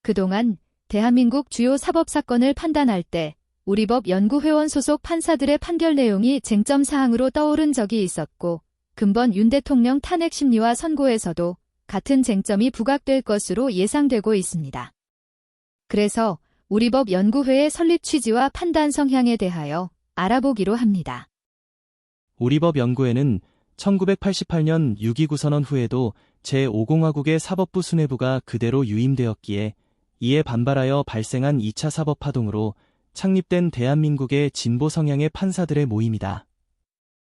그동안 대한민국 주요 사법사건을 판단할 때 우리법 연구회원 소속 판사들의 판결 내용이 쟁점 사항으로 떠오른 적이 있었고, 금번 윤 대통령 탄핵 심리와 선고에서도 같은 쟁점이 부각될 것으로 예상되고 있습니다. 그래서 우리법 연구회의 설립 취지와 판단 성향에 대하여 알아보기로 합니다. 우리법 연구회는 1988년 6.2 구선언 후에도 제5공화국의 사법부 수뇌부가 그대로 유임되었기에 이에 반발하여 발생한 2차 사법파동으로 창립된 대한민국의 진보 성향의 판사들의 모임이다.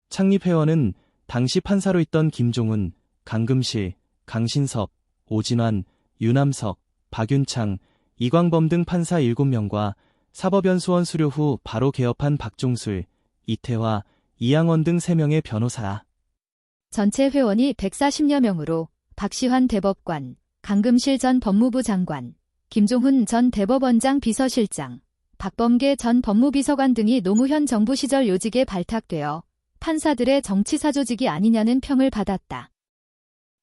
창립회원은 당시 판사로 있던 김종훈, 강금실, 강신섭, 오진환, 유남석, 박윤창, 이광범 등 판사 7명과 사법연수원 수료 후 바로 개업한 박종술, 이태화, 이양원 등 3명의 변호사다. 전체 회원이 140여 명으로 박시환 대법관, 강금실 전 법무부 장관, 김종훈 전 대법원장 비서실장, 박범계 전 법무비서관 등이 노무현 정부 시절 요직에 발탁되어 판사들의 정치사조직이 아니냐는 평을 받았다.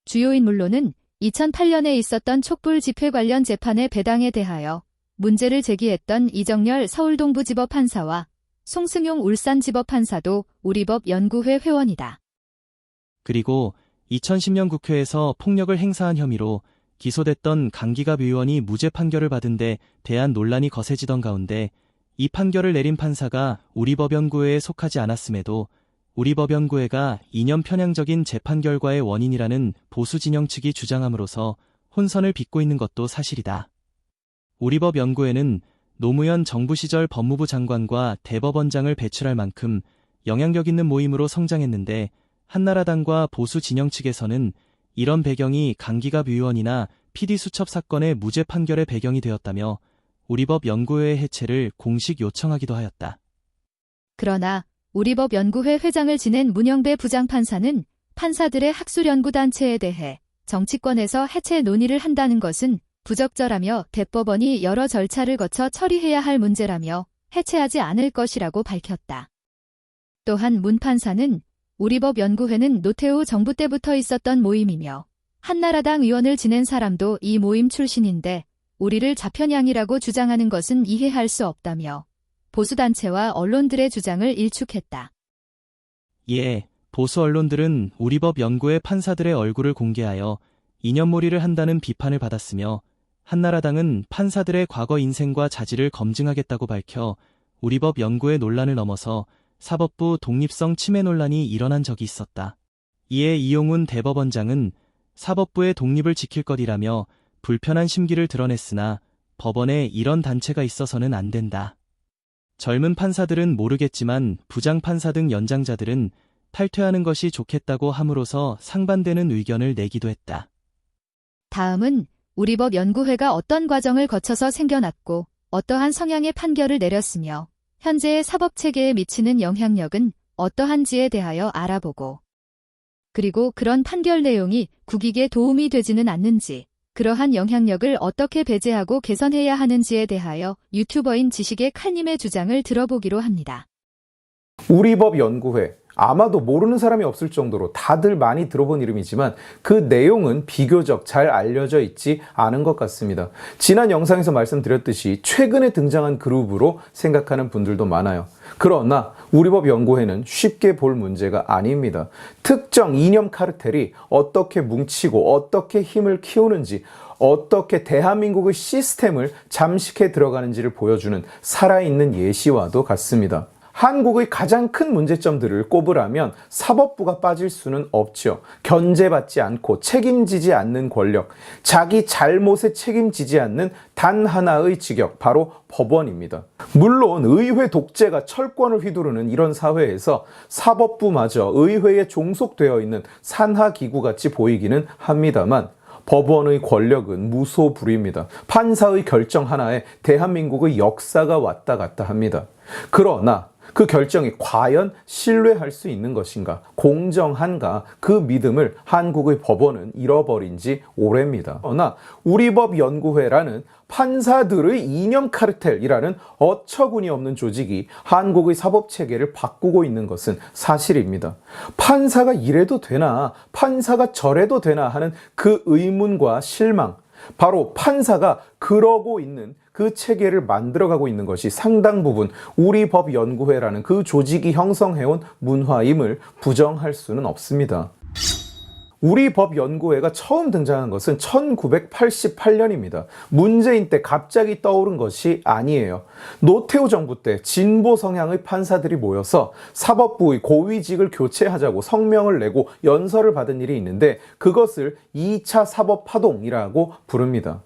주요 인물로는 2008년에 있었던 촛불 집회 관련 재판의 배당에 대하여 문제를 제기했던 이정열 서울동부지법 판사와 송승용 울산지법 판사도 우리법 연구회 회원이다. 그리고 2010년 국회에서 폭력을 행사한 혐의로 기소됐던 강기갑 의원이 무죄 판결을 받은 데 대한 논란이 거세지던 가운데 이 판결을 내린 판사가 우리법연구회에 속하지 않았음에도 우리법연구회가 이념 편향적인 재판 결과의 원인이라는 보수 진영 측이 주장함으로써 혼선을 빚고 있는 것도 사실이다. 우리법연구회는 노무현 정부 시절 법무부 장관과 대법원장을 배출할 만큼 영향력 있는 모임으로 성장했는데, 한나라당과 보수 진영 측에서는 이런 배경이 강기갑 의원이나 PD수첩 사건의 무죄 판결의 배경이 되었다며 우리법 연구회의 해체를 공식 요청하기도 하였다. 그러나 우리법 연구회 회장을 지낸 문영배 부장판사는 판사들의 학술연구단체에 대해 정치권에서 해체 논의를 한다는 것은 부적절하며 대법원이 여러 절차를 거쳐 처리해야 할 문제라며 해체하지 않을 것이라고 밝혔다. 또한 문 판사는 우리법 연구회는 노태우 정부 때부터 있었던 모임이며 한나라당 의원을 지낸 사람도 이 모임 출신인데 우리를 좌편향이라고 주장하는 것은 이해할 수 없다며 보수단체와 언론들의 주장을 일축했다. 이에 보수 언론들은 우리법 연구회 판사들의 얼굴을 공개하여 이념몰이를 한다는 비판을 받았으며, 한나라당은 판사들의 과거 인생과 자질을 검증하겠다고 밝혀 우리법 연구회 논란을 넘어서 사법부 독립성 침해 논란이 일어난 적이 있었다. 이에 이용훈 대법원장은 사법부의 독립을 지킬 것이라며 불편한 심기를 드러냈으나 법원에 이런 단체가 있어서는 안 된다. 젊은 판사들은 모르겠지만 부장판사 등 연장자들은 탈퇴하는 것이 좋겠다고 함으로써 상반되는 의견을 내기도 했다. 다음은 우리법 연구회가 어떤 과정을 거쳐서 생겨났고 어떠한 성향의 판결을 내렸으며 현재의 사법체계에 미치는 영향력은 어떠한지에 대하여 알아보고, 그리고 그런 판결 내용이 국익에 도움이 되지는 않는지, 그러한 영향력을 어떻게 배제하고 개선해야 하는지에 대하여 유튜버인 지식의 칼님의 주장을 들어보기로 합니다. 우리법 연구회, 아마도 모르는 사람이 없을 정도로 다들 많이 들어본 이름이지만 그 내용은 비교적 잘 알려져 있지 않은 것 같습니다. 지난 영상에서 말씀드렸듯이 최근에 등장한 그룹으로 생각하는 분들도 많아요. 그러나 우리법 연구회는 쉽게 볼 문제가 아닙니다. 특정 이념 카르텔이 어떻게 뭉치고 어떻게 힘을 키우는지, 어떻게 대한민국의 시스템을 잠식해 들어가는지를 보여주는 살아있는 예시와도 같습니다. 한국의 가장 큰 문제점들을 꼽으라면 사법부가 빠질 수는 없죠. 견제받지 않고 책임지지 않는 권력, 자기 잘못에 책임지지 않는 단 하나의 직역, 바로 법원입니다. 물론 의회 독재가 철권을 휘두르는 이런 사회에서 사법부마저 의회에 종속되어 있는 산하기구같이 보이기는 합니다만, 법원의 권력은 무소불위입니다. 판사의 결정 하나에 대한민국의 역사가 왔다 갔다 합니다. 그러나 그 결정이 과연 신뢰할 수 있는 것인가, 공정한가, 그 믿음을 한국의 법원은 잃어버린 지 오래입니다. 그러나 우리법연구회라는 판사들의 이념 카르텔이라는 어처구니 없는 조직이 한국의 사법체계를 바꾸고 있는 것은 사실입니다. 판사가 이래도 되나, 판사가 저래도 되나 하는 그 의문과 실망, 바로 판사가 그러고 있는 그 체계를 만들어가고 있는 것이 상당 부분 우리법연구회라는 그 조직이 형성해온 문화임을 부정할 수는 없습니다. 우리법연구회가 처음 등장한 것은 1988년입니다. 문재인 때 갑자기 떠오른 것이 아니에요. 노태우 정부 때 진보 성향의 판사들이 모여서 사법부의 고위직을 교체하자고 성명을 내고 연설을 받은 일이 있는데 그것을 2차 사법파동이라고 부릅니다.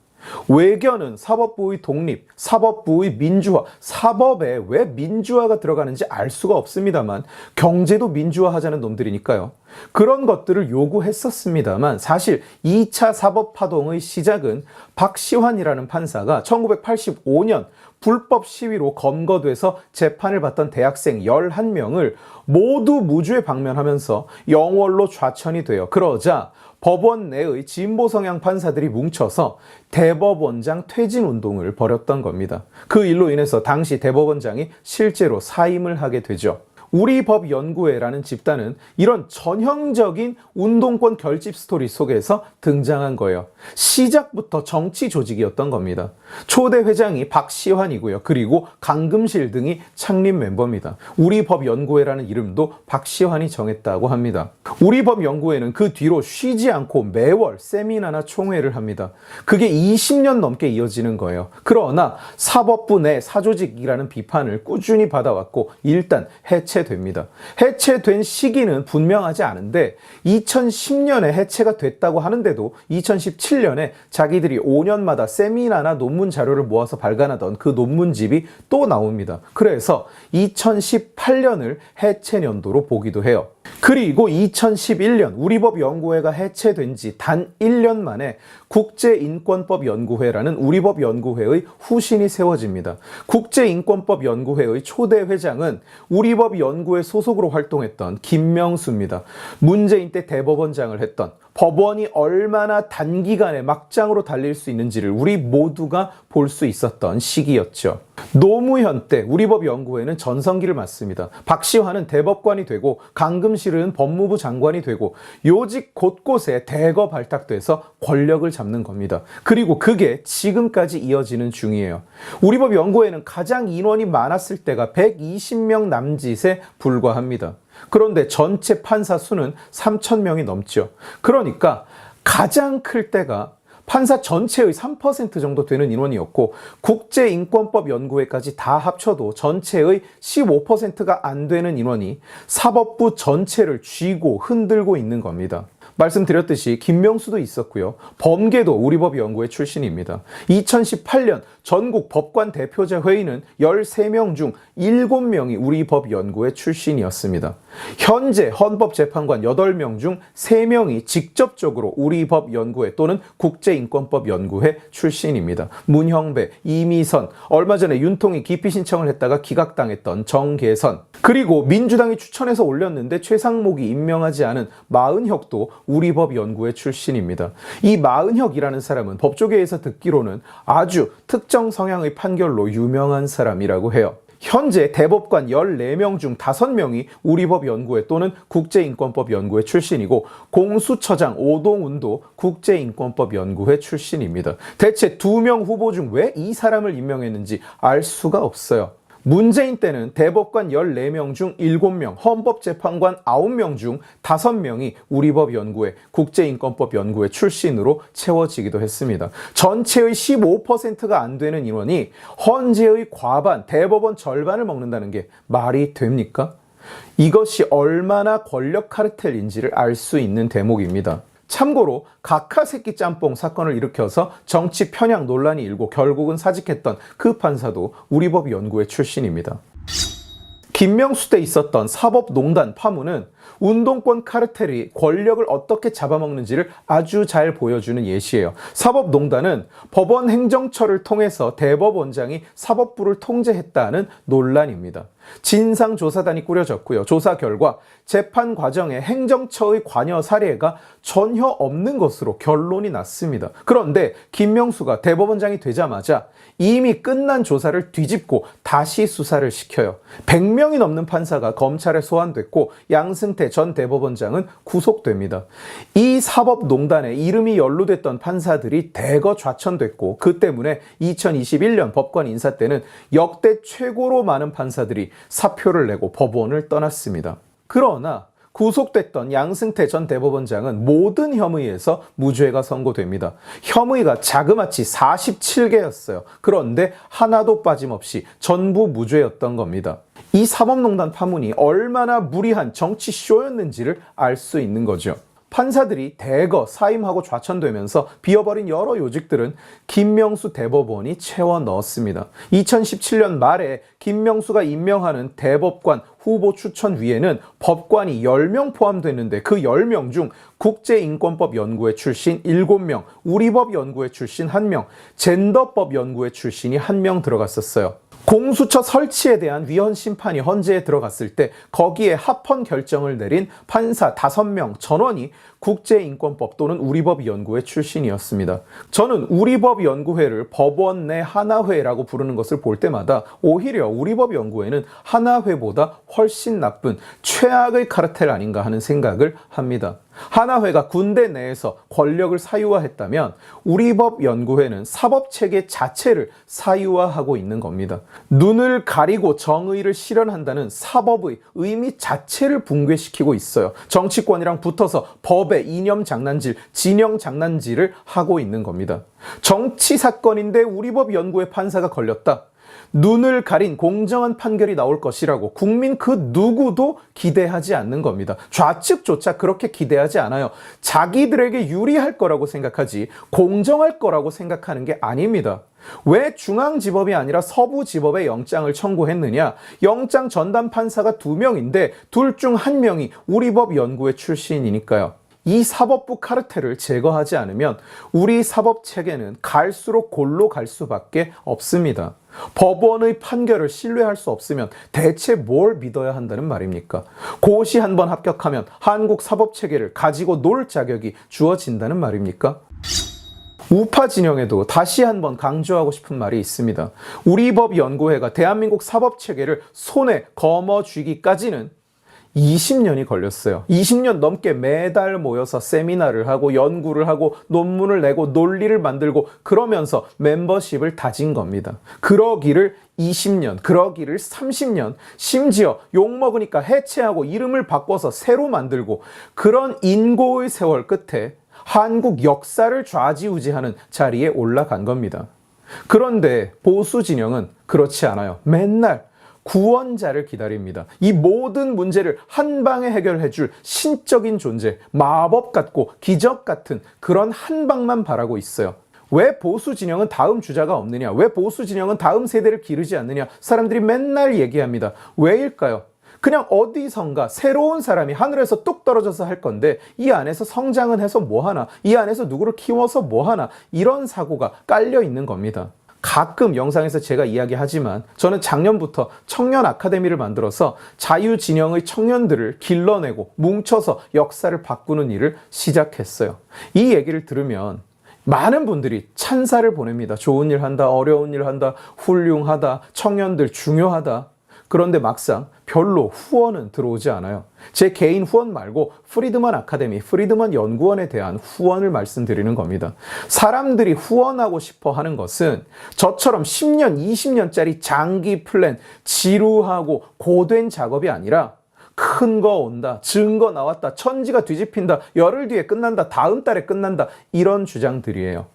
외교는 사법부의 독립, 사법부의 민주화, 사법에 왜 민주화가 들어가는지 알 수가 없습니다만 경제도 민주화하자는 놈들이니까요. 그런 것들을 요구했었습니다만 사실 2차 사법파동의 시작은 박시환이라는 판사가 1985년 불법 시위로 검거돼서 재판을 받던 대학생 11명을 모두 무죄 방면하면서 영월로 좌천이 되어 그러자 법원 내의 진보 성향 판사들이 뭉쳐서 대법원장 퇴진 운동을 벌였던 겁니다. 그 일로 인해서 당시 대법원장이 실제로 사임을 하게 되죠. 우리법연구회라는 집단은 이런 전형적인 운동권 결집 스토리 속에서 등장한 거예요. 시작부터 정치 조직이었던 겁니다. 초대 회장이 박시환이고요. 그리고 강금실 등이 창립 멤버입니다. 우리법연구회라는 이름도 박시환이 정했다고 합니다. 우리법연구회는 그 뒤로 쉬지 않고 매월 세미나나 총회를 합니다. 그게 20년 넘게 이어지는 거예요. 그러나 사법부 내 사조직이라는 비판을 꾸준히 받아왔고 일단 해체됩니다. 해체된 시기는 분명하지 않은데 2010년에 해체가 됐다고 하는데도 2017년에 자기들이 5년마다 세미나나 논문 자료를 모아서 발간하던 그 논문집이 또 나옵니다. 그래서 2018년을 해체 년도로 보기도 해요. 그리고 2011년 우리법연구회가 해체된 지 단 1년 만에 국제인권법연구회라는 우리법연구회의 후신이 세워집니다. 국제인권법연구회의 초대 회장은 우리법연구회 소속으로 활동했던 김명수입니다. 문재인 때 대법원장을 했던 법원이 얼마나 단기간에 막장으로 달릴 수 있는지를 우리 모두가 볼 수 있었던 시기였죠. 노무현 때 우리법연구회는 전성기를 맞습니다. 박시환은 대법관이 되고 강금실은 법무부 장관이 되고 요직 곳곳에 대거 발탁돼서 권력을 잡는 겁니다. 그리고 그게 지금까지 이어지는 중이에요. 우리법연구회는 가장 인원이 많았을 때가 120명 남짓에 불과합니다. 그런데 전체 판사 수는 3,000명이 넘죠. 그러니까 가장 클 때가 판사 전체의 3% 정도 되는 인원이었고 국제인권법연구회까지 다 합쳐도 전체의 15%가 안 되는 인원이 사법부 전체를 쥐고 흔들고 있는 겁니다. 말씀드렸듯이 김명수도 있었고요. 범계도 우리법연구회 출신입니다. 2018년 전국 법관 대표자 회의는 13명 중 7명이 우리법연구회 출신이었습니다. 현재 헌법재판관 8명 중 3명이 직접적으로 우리법연구회 또는 국제인권법연구회 출신입니다. 문형배, 이미선, 얼마 전에 윤통이 기피 신청을 했다가 기각당했던 정계선, 그리고 민주당이 추천해서 올렸는데 최상목이 임명하지 않은 마은혁도 우리법연구회 출신입니다. 이 마은혁이라는 사람은 법조계에서 듣기로는 아주 특정 성향의 판결로 유명한 사람이라고 해요. 현재 대법관 14명 중 5명이 우리법연구회 또는 국제인권법연구회 출신이고 공수처장 오동훈도 국제인권법연구회 출신입니다. 대체 2명 후보 중 왜 이 사람을 임명했는지 알 수가 없어요. 문재인 때는 대법관 14명 중 7명, 헌법재판관 9명 중 5명이 우리법연구회, 국제인권법연구회 출신으로 채워지기도 했습니다. 전체의 15%가 안 되는 인원이 헌재의 과반, 대법원 절반을 먹는다는 게 말이 됩니까? 이것이 얼마나 권력 카르텔인지를 알 수 있는 대목입니다. 참고로 각하새끼 짬뽕 사건을 일으켜서 정치 편향 논란이 일고 결국은 사직했던 그 판사도 우리법연구회 출신입니다. 김명수 때 있었던 사법농단 파문은 운동권 카르텔이 권력을 어떻게 잡아먹는지를 아주 잘 보여주는 예시예요. 사법농단은 법원 행정처를 통해서 대법원장이 사법부를 통제했다는 논란입니다. 진상조사단이 꾸려졌고요. 조사 결과 재판 과정에 행정처의 관여 사례가 전혀 없는 것으로 결론이 났습니다. 그런데 김명수가 대법원장이 되자마자 이미 끝난 조사를 뒤집고 다시 수사를 시켜요. 100명이 넘는 판사가 검찰에 소환됐고 양승 양승태 전 대법원장은 구속됩니다. 이 사법농단에 이름이 연루됐던 판사들이 대거 좌천됐고 그 때문에 2021년 법관 인사 때는 역대 최고로 많은 판사들이 사표를 내고 법원을 떠났습니다. 그러나 구속됐던 양승태 전 대법원장은 모든 혐의에서 무죄가 선고됩니다. 혐의가 자그마치 47개였어요. 그런데 하나도 빠짐없이 전부 무죄였던 겁니다. 이 사법농단 파문이 얼마나 무리한 정치 쇼였는지를 알 수 있는 거죠. 판사들이 대거 사임하고 좌천되면서 비어버린 여러 요직들은 김명수 대법원이 채워 넣었습니다. 2017년 말에 김명수가 임명하는 대법관 후보 추천위에는 법관이 10명 포함됐는데 그 10명 중 국제인권법 연구회 출신 7명, 우리법 연구회 출신 1명, 젠더법 연구회 출신이 1명 들어갔었어요. 공수처 설치에 대한 위헌 심판이 헌재에 들어갔을 때 거기에 합헌 결정을 내린 판사 5명 전원이 국제인권법 또는 우리법 연구회 출신이었습니다. 저는 우리법 연구회를 법원 내 하나회라고 부르는 것을 볼 때마다 오히려 우리법 연구회는 하나회보다 훨씬 나쁜 최악의 카르텔 아닌가 하는 생각을 합니다. 하나회가 군대 내에서 권력을 사유화했다면 우리법 연구회는 사법체계 자체를 사유화하고 있는 겁니다. 눈을 가리고 정의를 실현한다는 사법의 의미 자체를 붕괴시키고 있어요. 정치권이랑 붙어서 법의 이념 장난질, 진영 장난질을 하고 있는 겁니다. 정치 사건인데 우리법 연구회 판사가 걸렸다. 눈을 가린 공정한 판결이 나올 것이라고 국민 그 누구도 기대하지 않는 겁니다. 좌측조차 그렇게 기대하지 않아요. 자기들에게 유리할 거라고 생각하지 공정할 거라고 생각하는 게 아닙니다. 왜 중앙지법이 아니라 서부지법에 영장을 청구했느냐? 영장 전담 판사가 2명인데 둘 중 1명이 우리법 연구회 출신이니까요. 이 사법부 카르텔을 제거하지 않으면 우리 사법체계는 갈수록 골로 갈 수밖에 없습니다. 법원의 판결을 신뢰할 수 없으면 대체 뭘 믿어야 한다는 말입니까? 고시 한번 합격하면 한국 사법체계를 가지고 놀 자격이 주어진다는 말입니까? 우파 진영에도 다시 한번 강조하고 싶은 말이 있습니다. 우리법연구회가 대한민국 사법체계를 손에 거머쥐기까지는 20년이 걸렸어요. 20년 넘게 매달 모여서 세미나를 하고 연구를 하고 논문을 내고 논리를 만들고 그러면서 멤버십을 다진 겁니다. 그러기를 20년, 그러기를 30년, 심지어 욕먹으니까 해체하고 이름을 바꿔서 새로 만들고 그런 인고의 세월 끝에 한국 역사를 좌지우지하는 자리에 올라간 겁니다. 그런데 보수 진영은 그렇지 않아요. 맨날 구원자를 기다립니다. 이 모든 문제를 한 방에 해결해 줄 신적인 존재, 마법 같고 기적 같은 그런 한 방만 바라고 있어요. 왜 보수 진영은 다음 주자가 없느냐? 왜 보수 진영은 다음 세대를 기르지 않느냐? 사람들이 맨날 얘기합니다. 왜일까요? 그냥 어디선가 새로운 사람이 하늘에서 뚝 떨어져서 할 건데 이 안에서 성장은 해서 뭐하나? 이 안에서 누구를 키워서 뭐하나? 이런 사고가 깔려 있는 겁니다. 가끔 영상에서 제가 이야기하지만 저는 작년부터 청년 아카데미를 만들어서 자유진영의 청년들을 길러내고 뭉쳐서 역사를 바꾸는 일을 시작했어요. 이 얘기를 들으면 많은 분들이 찬사를 보냅니다. 좋은 일 한다, 어려운 일 한다, 훌륭하다, 청년들 중요하다. 그런데 막상 별로 후원은 들어오지 않아요. 제 개인 후원 말고 프리드먼 아카데미, 프리드먼 연구원에 대한 후원을 말씀드리는 겁니다. 사람들이 후원하고 싶어 하는 것은 저처럼 10년, 20년짜리 장기 플랜, 지루하고 고된 작업이 아니라 큰 거 온다, 증거 나왔다, 천지가 뒤집힌다, 열흘 뒤에 끝난다, 다음 달에 끝난다, 이런 주장들이에요.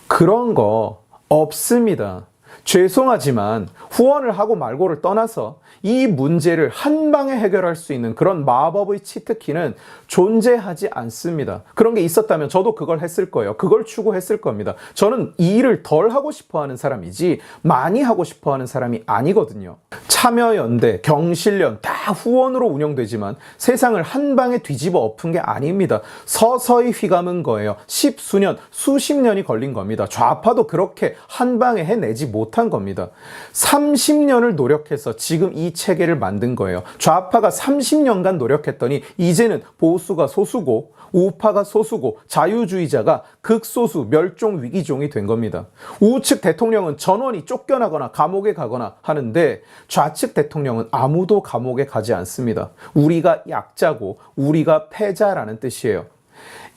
그런 거 없습니다. 죄송하지만 후원을 하고 말고를 떠나서 이 문제를 한 방에 해결할 수 있는 그런 마법의 치트키는 존재하지 않습니다. 그런 게 있었다면 저도 그걸 했을 거예요. 그걸 추구했을 겁니다. 저는 이 일을 덜 하고 싶어 하는 사람이지 많이 하고 싶어 하는 사람이 아니거든요. 참여연대, 경실련 다 후원으로 운영되지만 세상을 한 방에 뒤집어 엎은 게 아닙니다. 서서히 휘감은 거예요. 십수년, 수십 년이 걸린 겁니다. 좌파도 그렇게 한 방에 해내지 못한 겁니다. 30년을 노력해서 지금 이 체계를 만든 거예요. 좌파가 30년간 노력했더니 이제는 보수가 소수고 우파가 소수고 자유주의자가 극소수 멸종 위기종이 된 겁니다. 우측 대통령은 전원이 쫓겨나거나 감옥에 가거나 하는데 좌측 대통령은 아무도 감옥에 가지 않습니다. 우리가 약자고 우리가 패자라는 뜻이에요.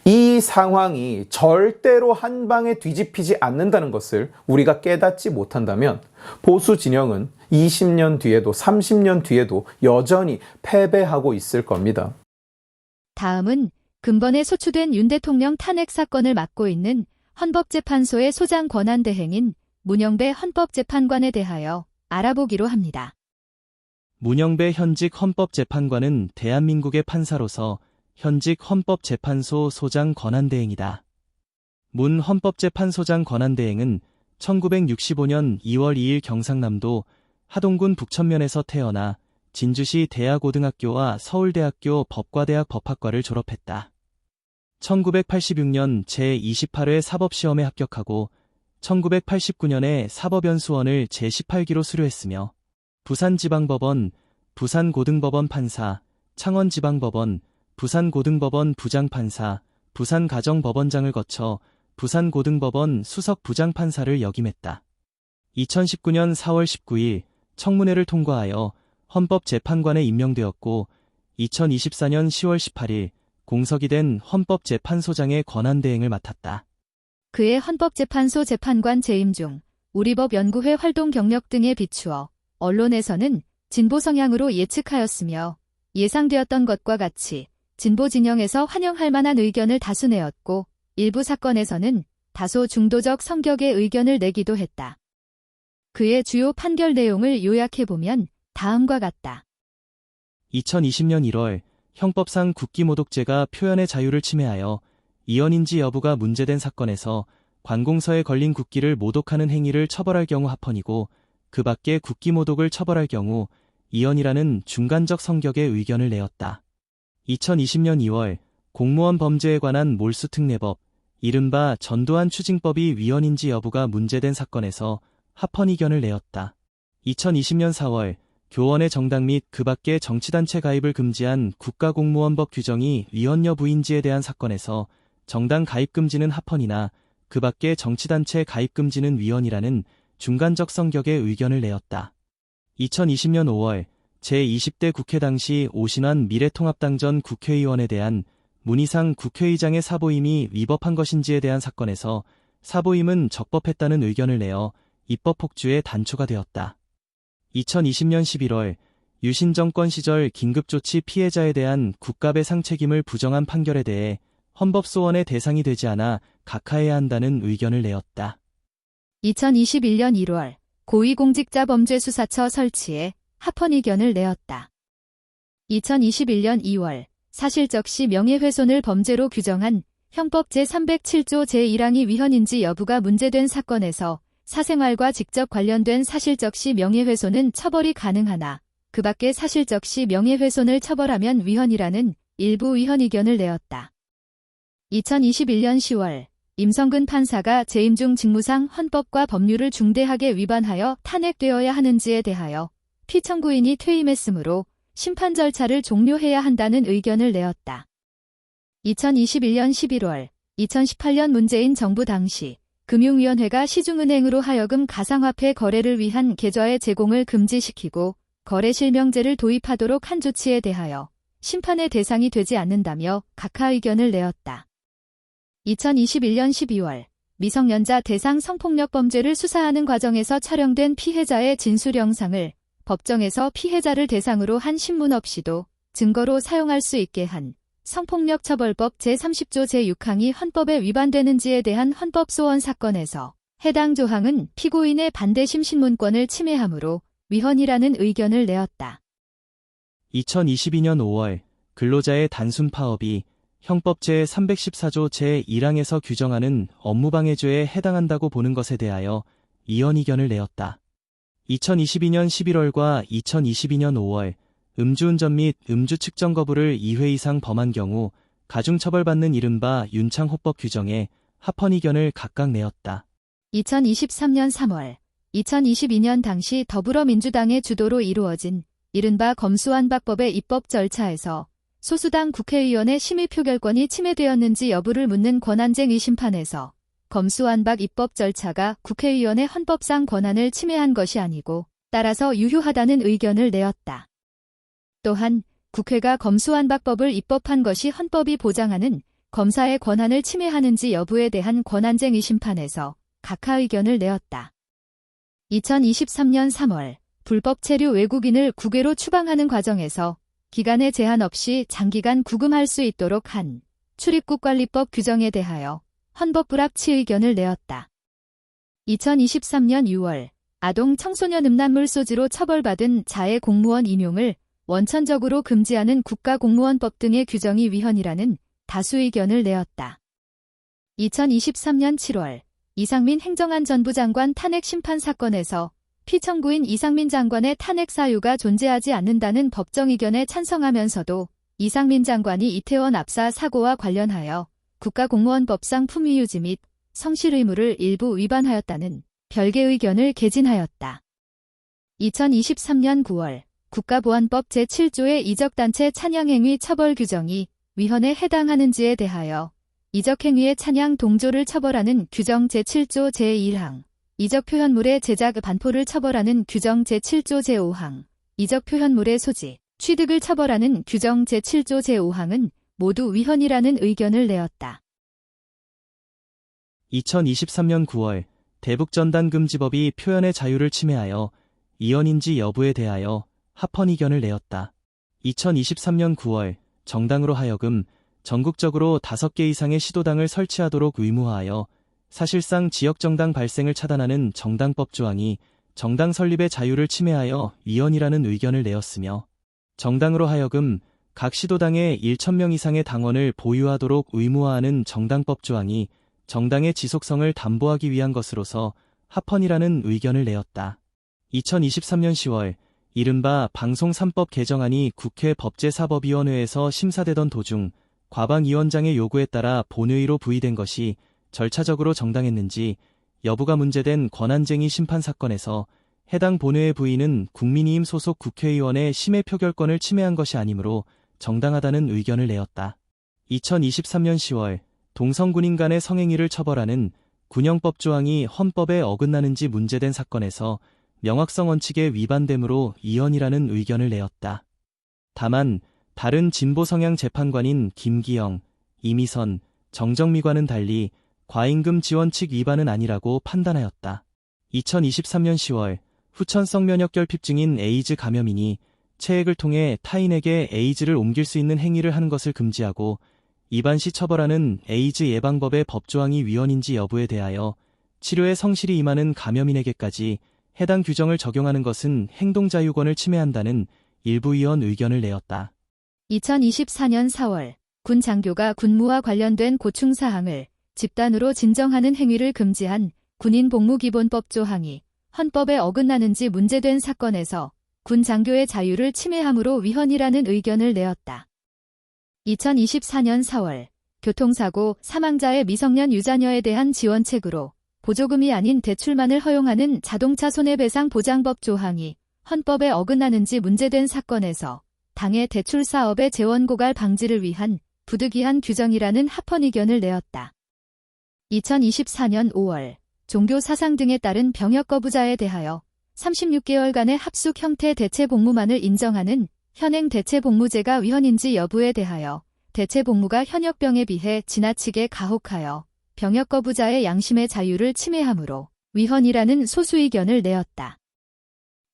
이 상황이 절대로 한 방에 뒤집히지 않는다는 것을 우리가 깨닫지 못한다면 보수 진영은 20년 뒤에도 30년 뒤에도 여전히 패배하고 있을 겁니다. 다음은 근본에 소추된 윤 대통령 탄핵 사건을 맡고 있는 헌법재판소의 소장 권한대행인 문영배 헌법재판관에 대하여 알아보기로 합니다. 문영배 현직 헌법재판관은 대한민국의 판사로서 현직 헌법재판소 소장 권한대행이다. 문 헌법재판소장 권한대행은 1965년 2월 2일 경상남도 하동군 북천면에서 태어나 진주시 대하고등학교와 서울대학교 법과대학 법학과를 졸업했다. 1986년 제28회 사법시험에 합격하고 1989년에 사법연수원을 제18기로 수료했으며 부산지방법원, 부산고등법원 판사, 창원지방법원, 부산고등법원 부장판사, 부산가정법원장을 거쳐 부산고등법원 수석부장판사를 역임했다. 2019년 4월 19일 청문회를 통과하여 헌법재판관에 임명되었고 2024년 10월 18일 공석이 된 헌법재판소장의 권한대행을 맡았다. 그의 헌법재판소 재판관 재임 중 우리법 연구회 활동 경력 등에 비추어 언론에서는 진보 성향으로 예측하였으며 예상되었던 것과 같이 진보 진영에서 환영할 만한 의견을 다수 내었고 일부 사건에서는 다소 중도적 성격의 의견을 내기도 했다. 그의 주요 판결 내용을 요약해보면 다음과 같다. 2020년 1월 형법상 국기모독죄가 표현의 자유를 침해하여 이연인지 여부가 문제된 사건에서 관공서에 걸린 국기를 모독하는 행위를 처벌할 경우 합헌이고 그 밖에 국기모독을 처벌할 경우 이연이라는 중간적 성격의 의견을 내었다. 2020년 2월 공무원 범죄에 관한 몰수특례법, 이른바 전두환 추징법이 위헌인지 여부가 문제된 사건에서 합헌 의견을 내었다. 2020년 4월 교원의 정당 및 그 밖의 정치단체 가입을 금지한 국가공무원법 규정이 위헌 여부인지에 대한 사건에서 정당 가입 금지는 합헌이나 그 밖의 정치단체 가입 금지는 위헌이라는 중간적 성격의 의견을 내었다. 2020년 5월 제20대 국회 당시 오신환 미래통합당 전 국회의원에 대한 문희상 국회의장의 사보임이 위법한 것인지에 대한 사건에서 사보임은 적법했다는 의견을 내어 입법 폭주에 단초가 되었다. 2020년 11월 유신 정권 시절 긴급조치 피해자에 대한 국가배상 책임을 부정한 판결에 대해 헌법소원의 대상이 되지 않아 각하해야 한다는 의견을 내었다. 2021년 1월 고위공직자범죄수사처 설치에 합헌 의견을 내었다. 2021년 2월 사실적시 명예훼손을 범죄로 규정한 형법 제307조 제1항이 위헌인지 여부가 문제된 사건에서 사생활과 직접 관련된 사실적시 명예훼손은 처벌이 가능하나 그 밖의 사실적시 명예훼손을 처벌하면 위헌이라는 일부 위헌 의견을 내었다. 2021년 10월 임성근 판사가 재임 중 직무상 헌법과 법률을 중대하게 위반하여 탄핵되어야 하는지에 대하여 피청구인이 퇴임했으므로 심판 절차를 종료해야 한다는 의견을 내었다. 2021년 11월 2018년 문재인 정부 당시 금융위원회가 시중은행으로 하여금 가상화폐 거래를 위한 계좌의 제공을 금지시키고 거래실명제를 도입하도록 한 조치에 대하여 심판의 대상이 되지 않는다며 각하 의견을 내었다. 2021년 12월 미성년자 대상 성폭력 범죄를 수사하는 과정에서 촬영된 피해자의 진술 영상을 법정에서 피해자를 대상으로 한 신문 없이도 증거로 사용할 수 있게 한 성폭력처벌법 제30조 제6항이 헌법에 위반되는지에 대한 헌법소원 사건에서 해당 조항은 피고인의 반대심 신문권을 침해하므로 위헌이라는 의견을 내었다. 2022년 5월 근로자의 단순 파업이 형법 제314조 제1항에서 규정하는 업무방해죄에 해당한다고 보는 것에 대하여 이원 의견을 내었다. 2022년 11월과 2022년 5월 음주운전 및 음주 측정 거부를 2회 이상 범한 경우 가중처벌받는 이른바 윤창호법 규정에 합헌 의견을 각각 내었다. 2023년 3월 2022년 당시 더불어민주당의 주도로 이루어진 이른바 검수완박법의 입법 절차에서 소수당 국회의원의 심의 표결권이 침해되었는지 여부를 묻는 권한쟁 2심판에서 검수완박 입법 절차가 국회의원의 헌법상 권한을 침해한 것이 아니고 따라서 유효하다는 의견을 내었다. 또한 국회가 검수완박법을 입법한 것이 헌법이 보장하는 검사의 권한을 침해하는지 여부에 대한 권한쟁 2심판에서 각하 의견을 내었다. 2023년 3월 불법 체류 외국인을 국외로 추방하는 과정에서 기간에 제한 없이 장기간 구금할 수 있도록 한 출입국관리법 규정에 대하여 헌법불합치 의견을 내었다. 2023년 6월 아동 청소년 음란물 소지로 처벌받은 자해 공무원 임용을 원천적으로 금지하는 국가공무원법 등의 규정이 위헌이라는 다수 의견을 내었다. 2023년 7월 이상민 행정안전부 장관 탄핵 심판 사건에서 피청구인 이상민 장관의 탄핵 사유가 존재하지 않는다는 법정 의견에 찬성하면서도 이상민 장관이 이태원 압사 사고와 관련하여 국가공무원법상 품위 유지 및 성실 의무를 일부 위반하였다는 별개 의견을 개진하였다. 2023년 9월 국가보안법 제7조의 이적단체 찬양행위 처벌 규정이 위헌에 해당하는지에 대하여 이적행위의 찬양 동조를 처벌하는 규정 제7조 제1항, 이적표현물의 제작 반포를 처벌하는 규정 제7조 제5항, 이적표현물의 소지, 취득을 처벌하는 규정 제7조 제5항은 모두 위헌이라는 의견을 내었다. 2023년 9월 대북전단금지법이 표현의 자유를 침해하여 위헌인지 여부에 대하여 합헌 의견을 내었다. 2023년 9월 정당으로 하여금 전국적으로 5개 이상의 시도당을 설치하도록 의무화하여 사실상 지역정당 발생을 차단하는 정당법 조항이 정당 설립의 자유를 침해하여 위헌이라는 의견을 내었으며 정당으로 하여금 각 시도당에 1,000명 이상의 당원을 보유하도록 의무화하는 정당법 조항이 정당의 지속성을 담보하기 위한 것으로서 합헌이라는 의견을 내었다. 2023년 10월 이른바 방송 3법 개정안이 국회 법제사법위원회에서 심사되던 도중 과방위원장의 요구에 따라 본회의로 부의된 것이 절차적으로 정당했는지 여부가 문제된 권한쟁의 심판 사건에서 해당 본회의 부의는 국민의힘 소속 국회의원의 심의 표결권을 침해한 것이 아니므로 정당하다는 의견을 내었다. 2023년 10월 동성군인 간의 성행위를 처벌하는 군형법 조항이 헌법에 어긋나는지 문제된 사건에서 명확성 원칙에 위반되므로 위헌이라는 의견을 내었다. 다만 다른 진보 성향 재판관인 김기영, 이미선, 정정미과는 달리 과잉금 지원칙 위반은 아니라고 판단하였다. 2023년 10월 후천성 면역 결핍증인 에이즈 감염인이 체액을 통해 타인에게 에이즈를 옮길 수 있는 행위를 하는 것을 금지하고 입안 시 처벌하는 에이즈 예방법의 법조항이 위헌인지 여부에 대하여 치료에 성실히 임하는 감염인에게까지 해당 규정을 적용하는 것은 행동자유권을 침해한다는 일부 위헌 의견을 내었다. 2024년 4월 군 장교가 군무와 관련된 고충사항을 집단으로 진정하는 행위를 금지한 군인복무기본법 조항이 헌법에 어긋나는지 문제된 사건에서 군 장교의 자유를 침해함으로 위헌이라는 의견을 내었다. 2024년 4월 교통사고 사망자의 미성년 유자녀에 대한 지원책으로 보조금이 아닌 대출만을 허용하는 자동차 손해배상 보장법 조항이 헌법에 어긋나는지 문제된 사건에서 당의 대출 사업의 재원 고갈 방지를 위한 부득이한 규정이라는 합헌 의견을 내었다. 2024년 5월 종교 사상 등에 따른 병역 거부자에 대하여 36개월간의 합숙 형태 대체복무만을 인정하는 현행 대체복무제가 위헌인지 여부에 대하여 대체복무가 현역병에 비해 지나치게 가혹하여 병역 거부자의 양심의 자유를 침해하므로 위헌이라는 소수 의견을 내었다.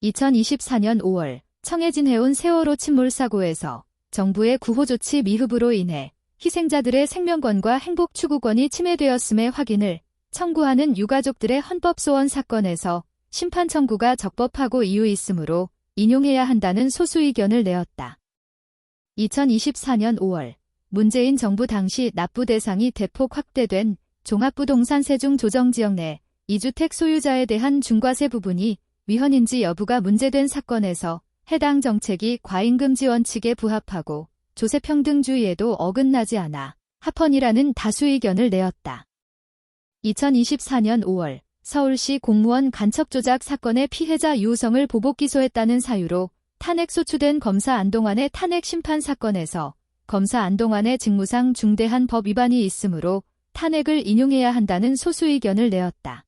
2024년 5월 청해진 해운 세월호 침몰 사고에서 정부의 구호조치 미흡으로 인해 희생자들의 생명권과 행복 추구권이 침해되었음의 확인을 청구하는 유가족들의 헌법소원 사건에서 심판 청구가 적법하고 이유 있으므로 인용해야 한다는 소수 의견을 내었다. 2024년 5월 문재인 정부 당시 납부 대상이 대폭 확대된 종합부동산 세중 조정지역 내 2주택 소유자에 대한 중과세 부분이 위헌인지 여부가 문제된 사건에서 해당 정책이 과잉금지 원칙에 부합하고 조세평등주의에도 어긋나지 않아 합헌이라는 다수 의견을 내었다. 2024년 5월 서울시 공무원 간첩 조작 사건의 피해자 유우성을 보복 기소했다는 사유로 탄핵 소추된 검사 안동환의 탄핵 심판 사건에서 검사 안동환의 직무상 중대한 법 위반이 있으므로 탄핵을 인용해야 한다는 소수 의견을 내었다.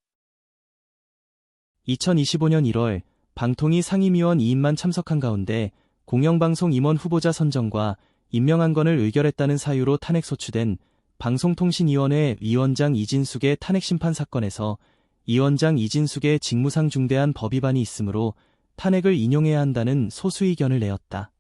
2025년 1월 방통위 상임위원 2인만 참석한 가운데 공영방송 임원 후보자 선정과 임명안건을 의결했다는 사유로 탄핵소추된 방송통신위원회 위원장 이진숙의 탄핵심판 사건에서 위원장 이진숙의 직무상 중대한 법 위반이 있으므로 탄핵을 인용해야 한다는 소수 의견을 내었다.